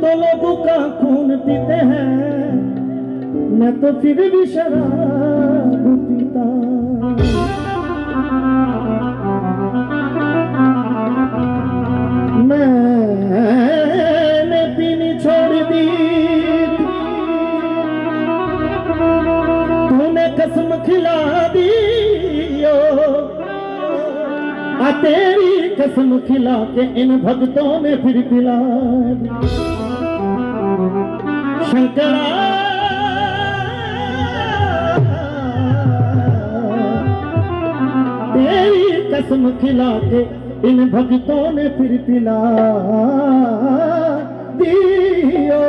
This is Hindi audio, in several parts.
तो लोगों का खून पीते हैं, मैं तो फिर भी शराब पीता। मैंने पीनी छोड़ दी, तूने कसम खिला दी, तेरी कसम खिला के इन भक्तों में फिर पिला दी। शंकरा तेरी कसम खिला के इन भक्तों ने फिर पिला दियो।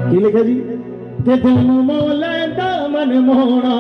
की लिखा जी के दिन मोला दामन मोड़ा